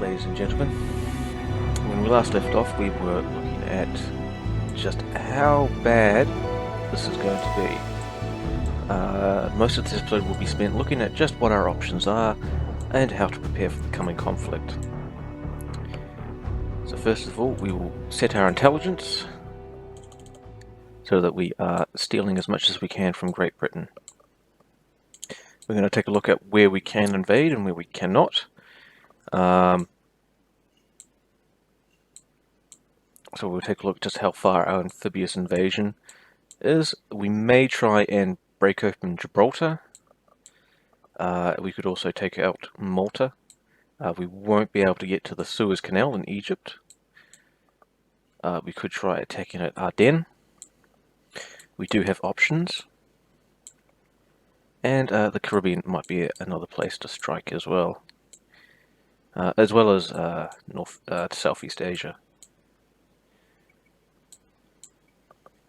ladies and gentlemen. When we last left off, we were looking at just how bad this is going to be. Most of this episode will be spent looking at just what our options are and how to prepare for the coming conflict. So first of all, we will set our intelligence so that we are stealing as much as we can from Great Britain. We're going to take a look at where we can invade and where we cannot. So we'll take a look at just how far our amphibious invasion is. We may try and break open Gibraltar. We could also take out Malta. We won't be able to get to the Suez Canal in Egypt. We could try attacking at Ardennes. We do have options. And the Caribbean might be another place to strike as well as Southeast Asia.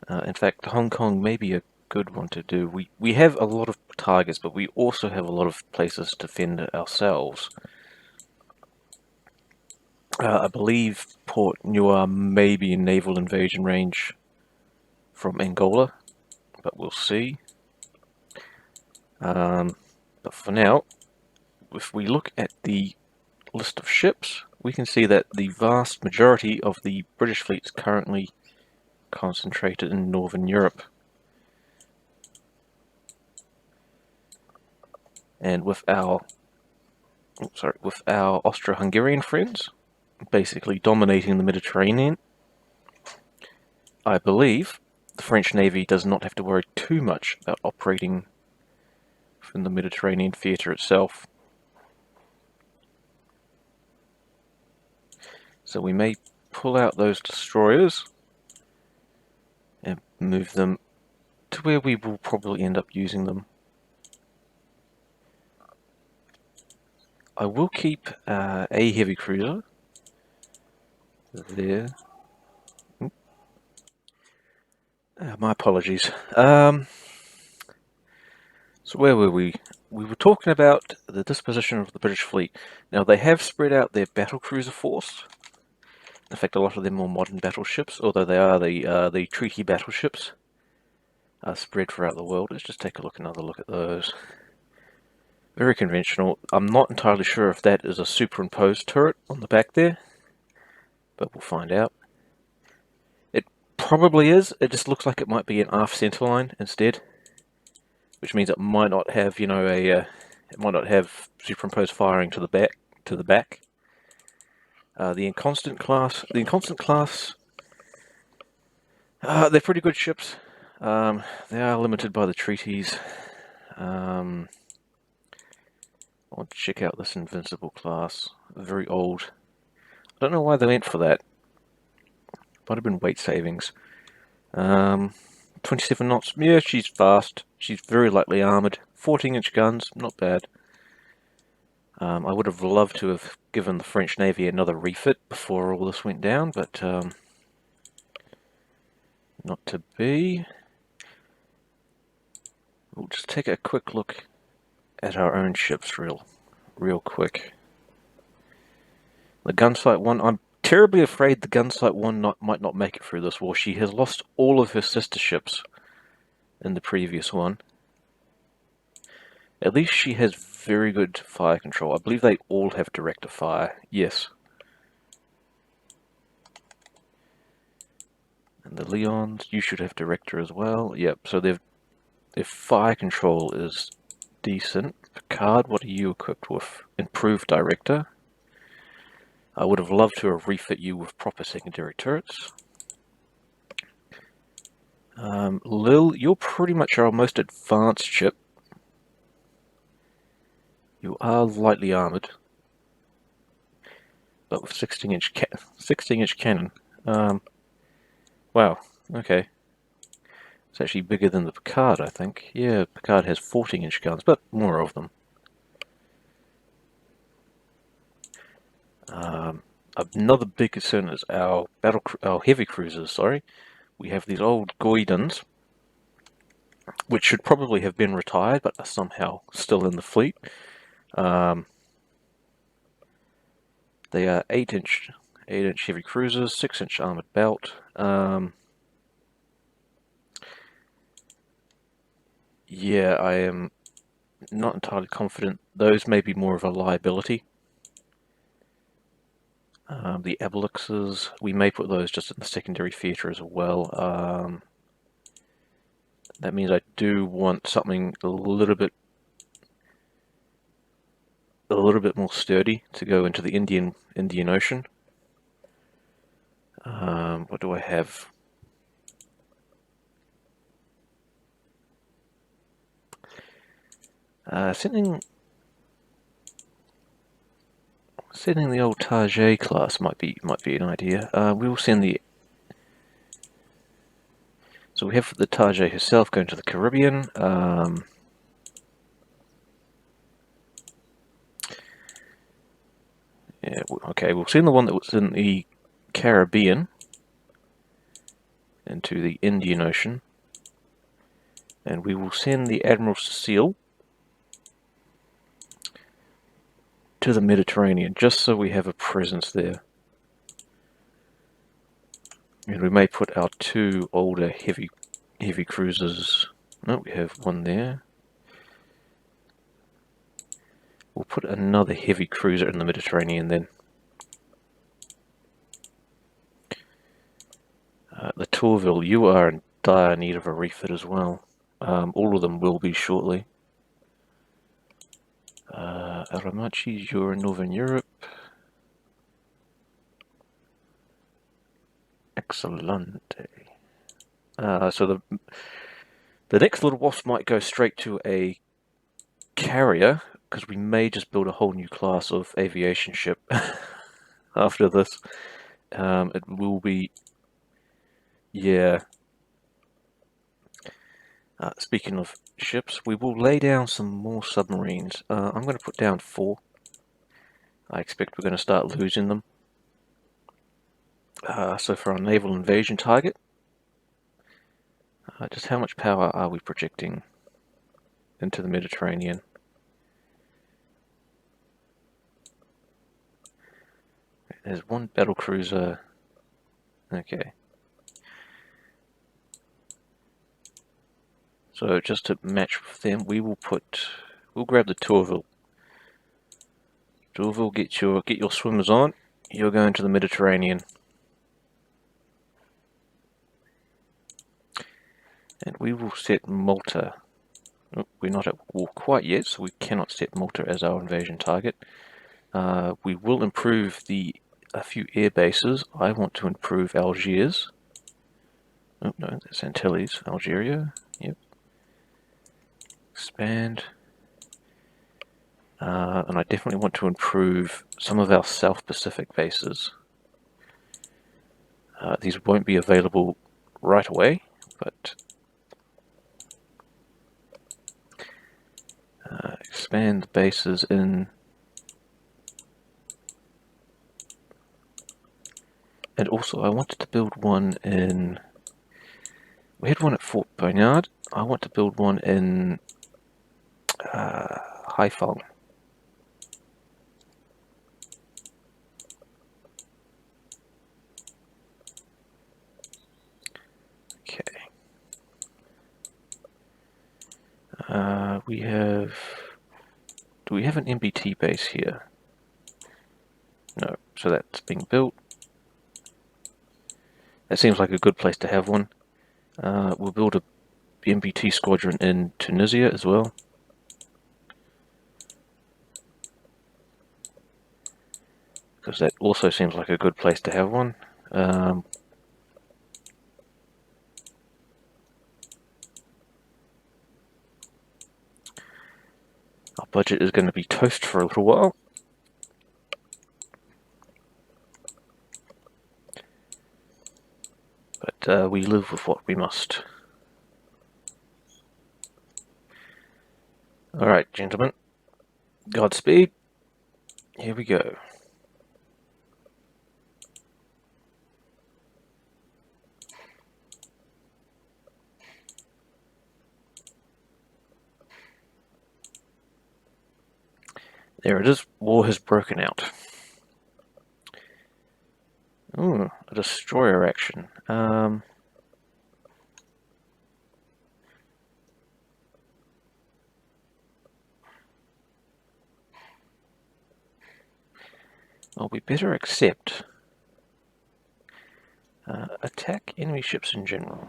In fact, Hong Kong may be a good one to do. We have a lot of targets, but we also have a lot of places to fend ourselves. I believe Port Niue may be in naval invasion range from Angola, but we'll see. But for now, if we look at the list of ships, we can see that the vast majority of the British fleet is currently concentrated in Northern Europe. And with our Austro-Hungarian friends basically dominating the Mediterranean, I believe the French Navy does not have to worry too much about operating from the Mediterranean theatre itself. So we may pull out those destroyers and move them to where we will probably end up using them. I will keep a heavy cruiser there. My apologies. So where were we? We were talking about the disposition of the British fleet. Now they have spread out their battle cruiser force. In fact, a lot of them are modern battleships, although they are the treaty battleships spread throughout the world. Let's just take another look at those. Very conventional. I'm not entirely sure if that is a superimposed turret on the back there, but we'll find out. It probably is. It just looks like it might be an aft centerline instead, which means it might not have, it might not have superimposed firing to the back. The Inconstant class, they're pretty good ships. They are limited by the treaties. I want to check out this Invincible class. Very old. I don't know why they went for that. Might have been weight savings. 27 knots. Yeah, she's fast. She's very lightly armoured. 14-inch guns. Not bad. I would have loved to have given the French Navy another refit before all this went down, but not to be. We'll just take a quick look at our own ships real quick. The Gunsight 1, I'm terribly afraid the Gunsight 1 might not make it through this war. She has lost all of her sister ships in the previous one. At least she has very good fire control. I believe they all have director fire. Yes. And the Leons, you should have director as well. Yep, so their fire control is decent. Picard, what are you equipped with? Improved director. I would have loved to have refit you with proper secondary turrets. Lil, you're pretty much our most advanced ship. You are lightly armoured, but with 16-inch cannon. Wow, okay. It's actually bigger than the Picard, I think. Yeah, Picard has 14-inch guns, but more of them. Another big concern is our heavy cruisers. Sorry, we have these old Goidens, which should probably have been retired, but are somehow still in the fleet. They are 8-inch heavy cruisers, 6-inch armored belt. Yeah, I am not entirely confident. Those may be more of a liability. The Abeluxes, we may put those just in the secondary theatre as well. That means I do want something a little bit more sturdy to go into the Indian Ocean. What do I have? Sending the old Target class might be an idea. We will send the. So we have the Target herself going to the Caribbean. Yeah, okay, we'll send the one that was in the Caribbean into the Indian Ocean, and we will send the Admiral Cecile to the Mediterranean, just so we have a presence there. And we may put our 2 older heavy cruisers. No, we have one there. We'll put another heavy cruiser in the Mediterranean then. The Tourville, you are in dire need of a refit as well. All of them will be shortly. Aramachi, you're in Northern Europe. Excellent. So the next little wasp might go straight to a carrier, because we may just build a whole new class of aviation ship after this. It will be, yeah. Speaking of ships, we will lay down some more submarines. I'm going to put down 4. I expect we're going to start losing them. So for our naval invasion target, just how much power are we projecting into the Mediterranean? There's one battle cruiser. Okay. So just to match with them, we'll grab the Tourville. Tourville, get your swimmers on. You're going to the Mediterranean. And we will set Malta. Oh, we're not at war quite yet, so we cannot set Malta as our invasion target. We will improve a few air bases. I want to improve Algiers. Oh no, that's Antilles. Algeria. Yep. Expand. And I definitely want to improve some of our South Pacific bases. These won't be available right away, but expand the bases in. And also, I wanted to build one in. We had one at Fort Bernard. I want to build one in Haiphong. Okay. We have. Do we have an MBT base here? No. So that's being built. That seems like a good place to have one. We'll build a MBT squadron in Tunisia as well. Because that also seems like a good place to have one. Our budget is going to be toast for a little while. But we live with what we must. Alright, gentlemen. Godspeed. Here we go. There it is. War has broken out. Ooh, a destroyer action. Well, we better accept. Attack enemy ships in general.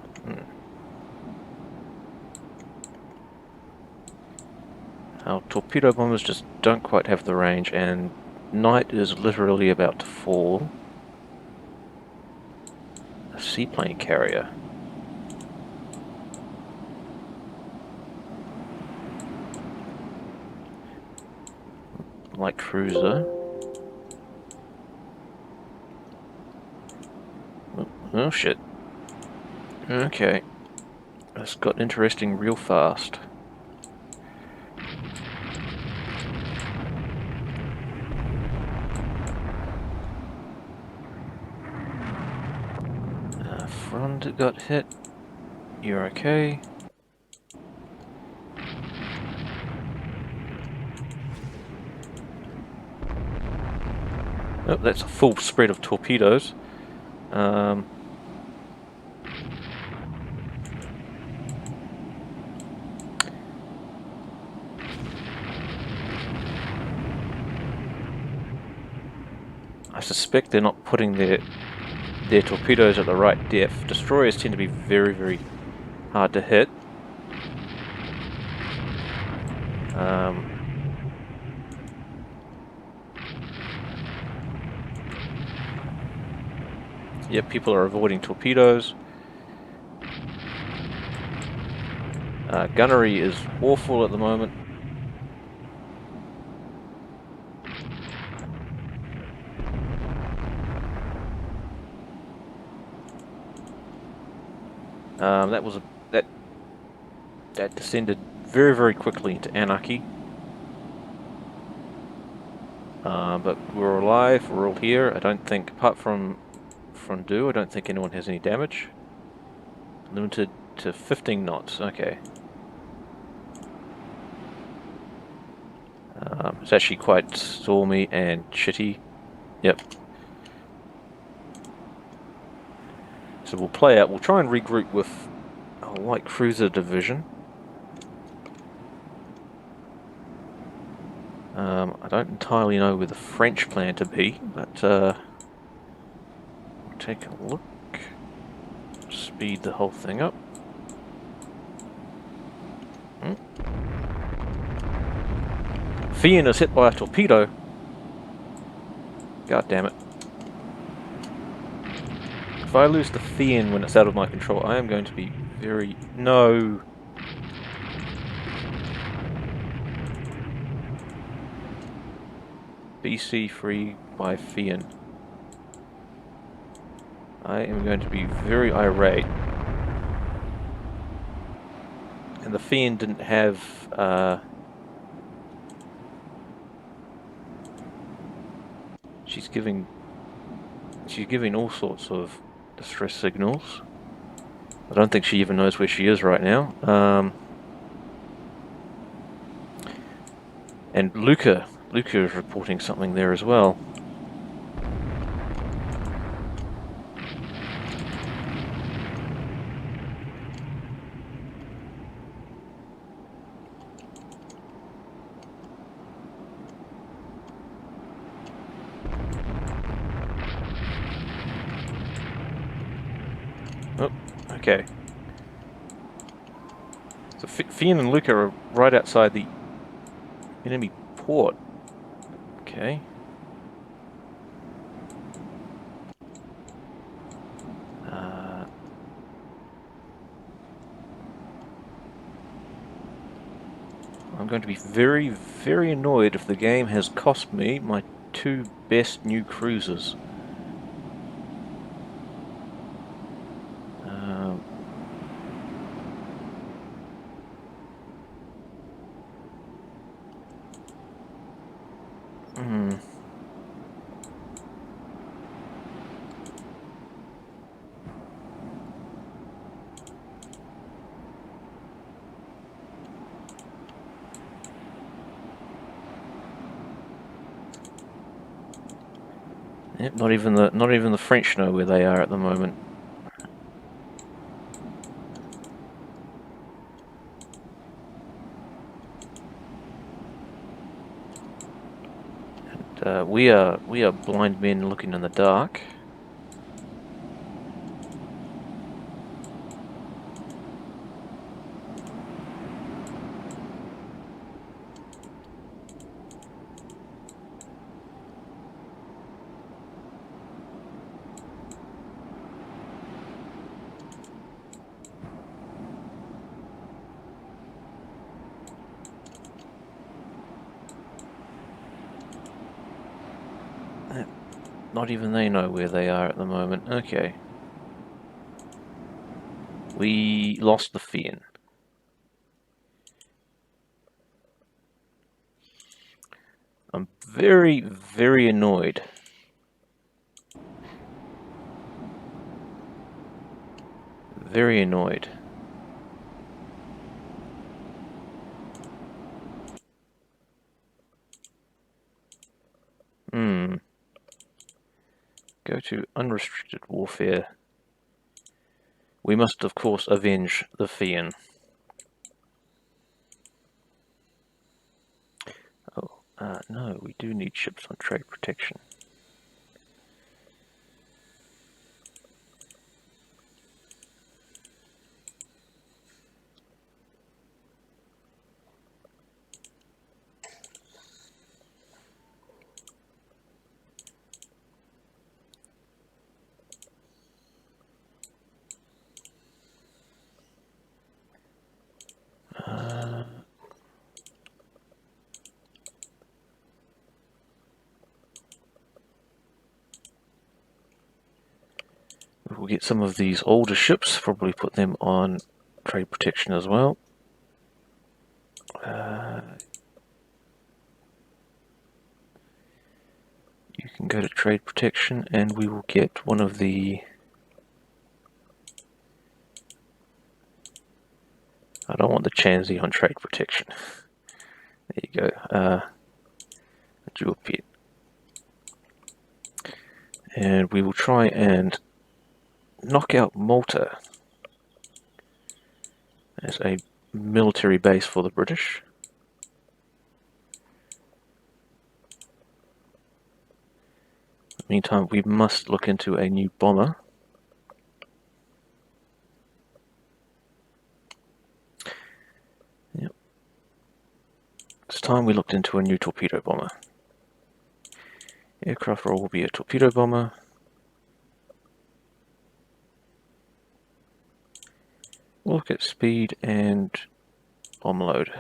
Our torpedo bombers just don't quite have the range, and night is literally about to fall. A seaplane carrier. Light cruiser. Oh shit. Okay. This got interesting real fast. Front got hit. You're okay. Oh, that's a full spread of torpedoes. I suspect they're not putting their torpedoes at the right depth. Destroyers tend to be very, very hard to hit. Yeah, people are avoiding torpedoes. Gunnery is awful at the moment. That descended very, very quickly into anarchy. But we're alive. We're all here. I don't think, apart from Frondu, I don't think anyone has any damage. Limited to 15 knots. Okay. It's actually quite stormy and shitty. Yep. So we'll play out. We'll try and regroup with a light cruiser division. I don't entirely know where the French plan to be, but we'll take a look. Speed the whole thing up. Fian is hit by a torpedo. God damn it. If I lose the Fian when it's out of my control, I am going to be very... No! BC free by Fian. I am going to be very irate. And the Fian didn't have... She's giving all sorts of distress signals. I don't think she even knows where she is right now. And Luca is reporting something there as well. Oh, okay. So Fian and Luca are right outside the enemy port. Okay. I'm going to be very, very annoyed if the game has cost me my 2 best new cruisers. Yep, not even the French know where they are at the moment. We are blind men looking in the dark. Not even they know where they are at the moment. Okay. We lost the Fian. I'm very, very annoyed. Very annoyed. Go to unrestricted warfare. We must, of course, avenge the Fian. Oh, no, we do need ships on trade protection. We'll get some of these older ships, probably put them on trade protection as well. You can go to trade protection and we will get one of the... I don't want the Chansey on trade protection. There you go. A dual pit. And we will try and knock out Malta as a military base for the British. Meantime, we must look into a new bomber. Yep. It's time we looked into a new torpedo bomber. Aircraft role will be a torpedo bomber. We'll look at speed and bomb load.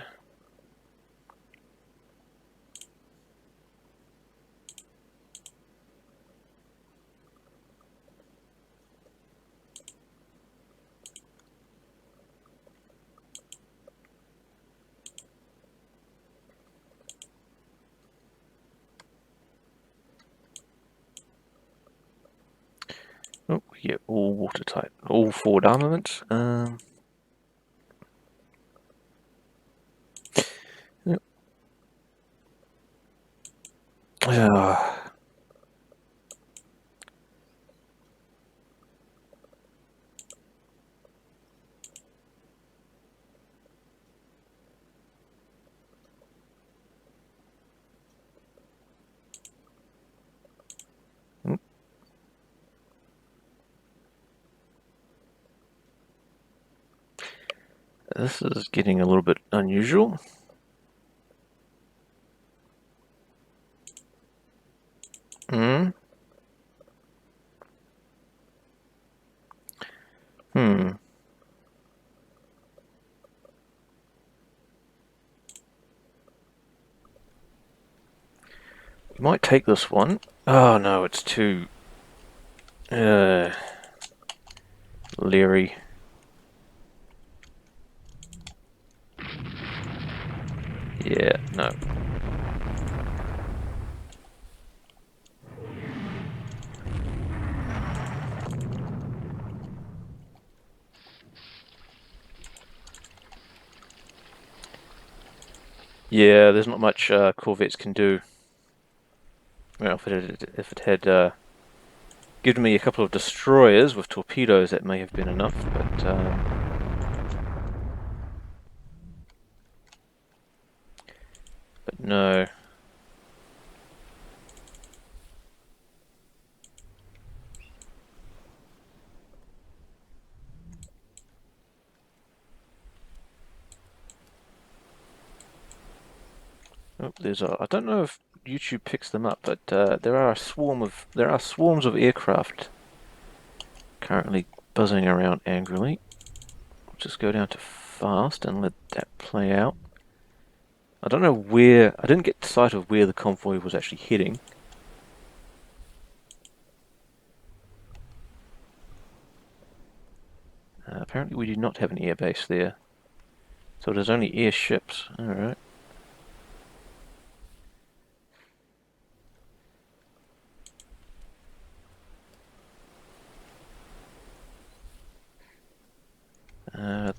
Oh, yeah, all watertight, all forward armaments. Yep. This is getting a little bit unusual. Hmm. We might take this one. Oh no, it's too leery. Yeah, no. Yeah, there's not much corvettes can do. Well, if it had given me a couple of destroyers with torpedoes, that may have been enough, but no. Oh, I don't know if YouTube picks them up, but there are swarms of aircraft currently buzzing around angrily. I'll just go down to fast and let that play out. I don't know where. I didn't get sight of where the convoy was actually heading. Apparently, we do not have an airbase there, so there's only airships. All right.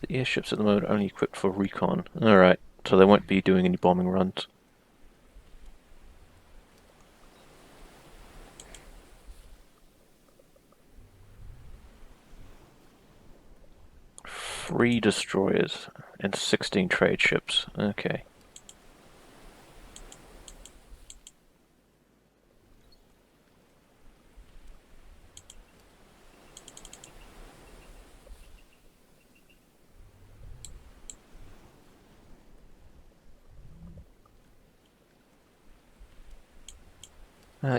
The airships at the moment are only equipped for recon. Alright, so they won't be doing any bombing runs. Three destroyers and 16 trade ships. Okay.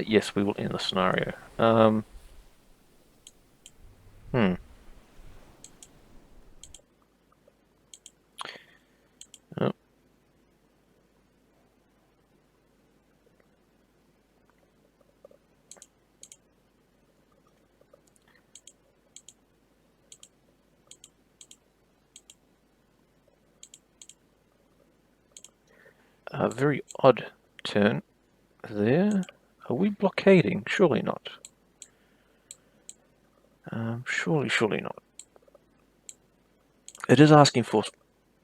Yes, we will end the scenario. Hmm. Oh. A very odd turn there. Are we blockading? Surely not. Surely not. It is asking for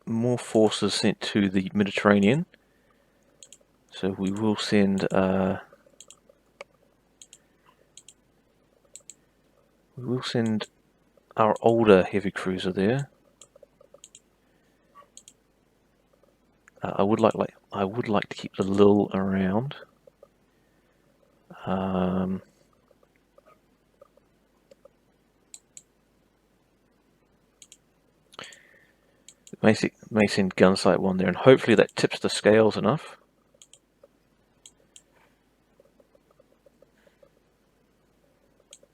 more forces sent to the Mediterranean. So we will send our older heavy cruiser there. I would like to keep the Lil around. May send Gunsight 1 there, and hopefully that tips the scales enough.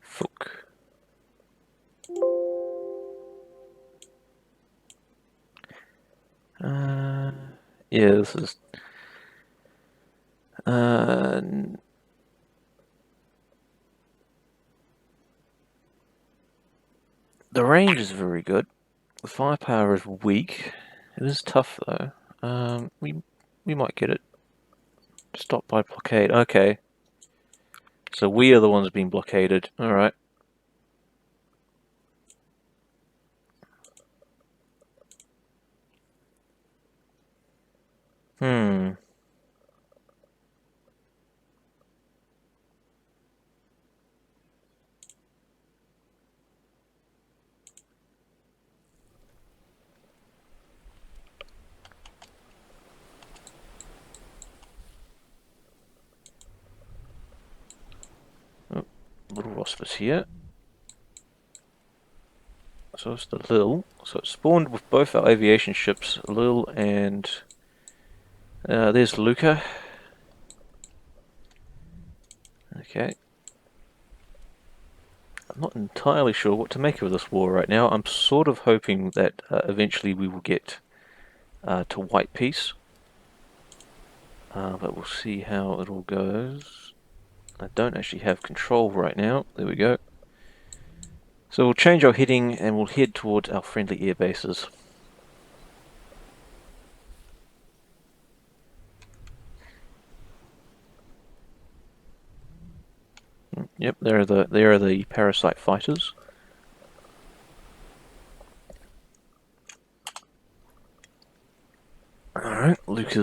Fuck. Yeah, this is... the range is very good. The firepower is weak. It is tough though. We might get it. Stop by blockade. Okay. So we are the ones being blockaded. Alright. Hmm. Oh, little wasp is here. So it's the Lil. So it spawned with both our aviation ships, Lil and... there's Luca. Okay. I'm not entirely sure what to make of this war right now. I'm sort of hoping that eventually we will get to white peace. But we'll see how it all goes. I don't actually have control right now. There we go. So we'll change our heading and we'll head towards our friendly air bases. Yep, there are the parasite fighters. Alright, Luca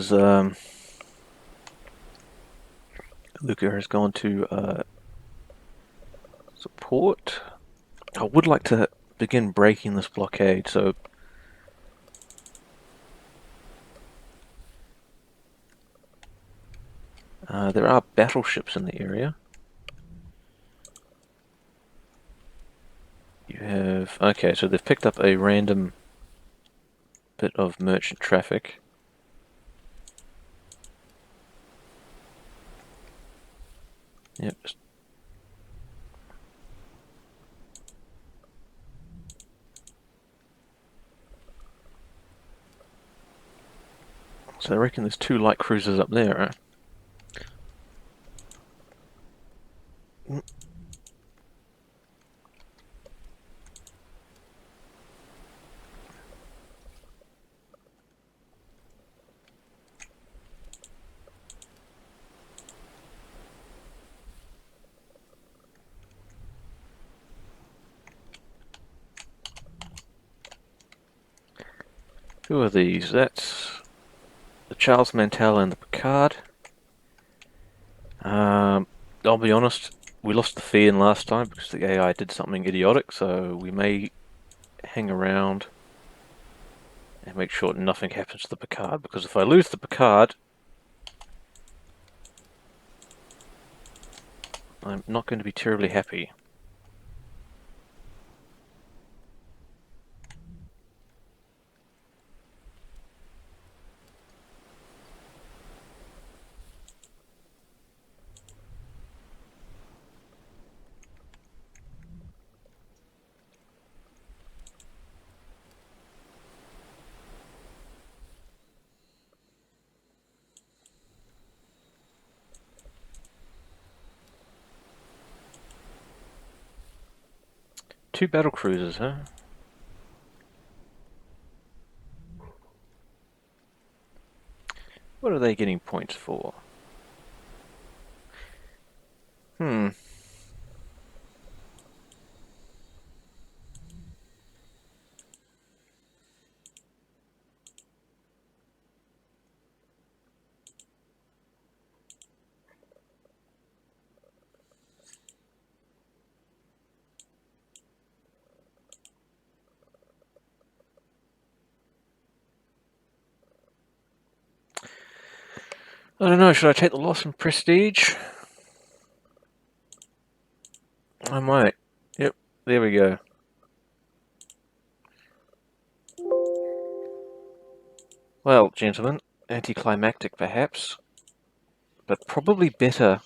has gone to port. I would like to begin breaking this blockade, so there are battleships in the area. You have... okay, so they've picked up a random bit of merchant traffic. Yep. So I reckon there's 2 light cruisers up there, right? Who are these? That's the Charles Mantel and the Picard. I'll be honest, we lost the Fian last time because the AI did something idiotic, so we may hang around and make sure nothing happens to the Picard, because if I lose the Picard, I'm not going to be terribly happy. Two battle cruisers, huh? What are they getting points for? Hmm. I don't know, should I take the loss in prestige? I might. Yep, there we go. Well, gentlemen, anticlimactic perhaps, but probably better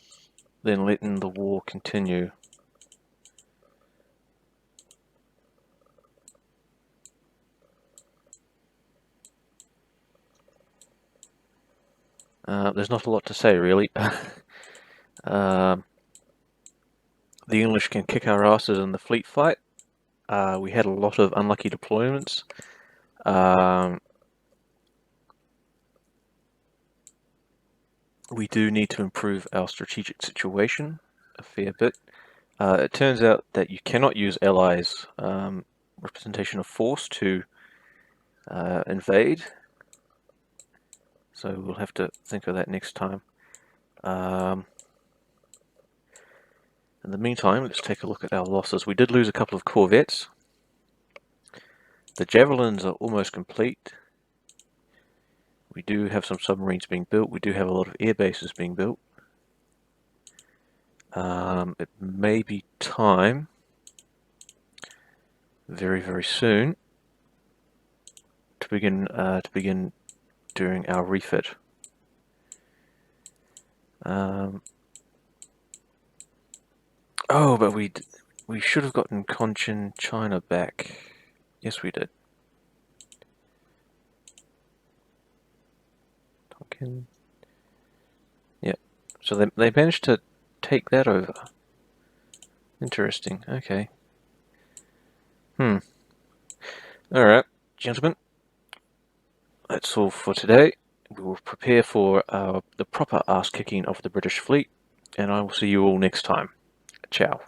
than letting the war continue. There's not a lot to say, really. The English can kick our asses in the fleet fight. We had a lot of unlucky deployments. We do need to improve our strategic situation a fair bit. It turns out that you cannot use allies' representation of force to invade, so we'll have to think of that next time. In the meantime, let's take a look at our losses. We did lose a couple of corvettes. The Javelins are almost complete. We do have some submarines being built. We do have a lot of air bases being built. It may be time, very, very soon, to begin doing our refit. Oh, but we should have gotten Cochin China back. Yes, we did. Tonkin. Yep. So they managed to take that over. Interesting. Okay. Alright, gentlemen. That's all for today. We will prepare for the proper ass kicking of the British fleet, and I will see you all next time. Ciao.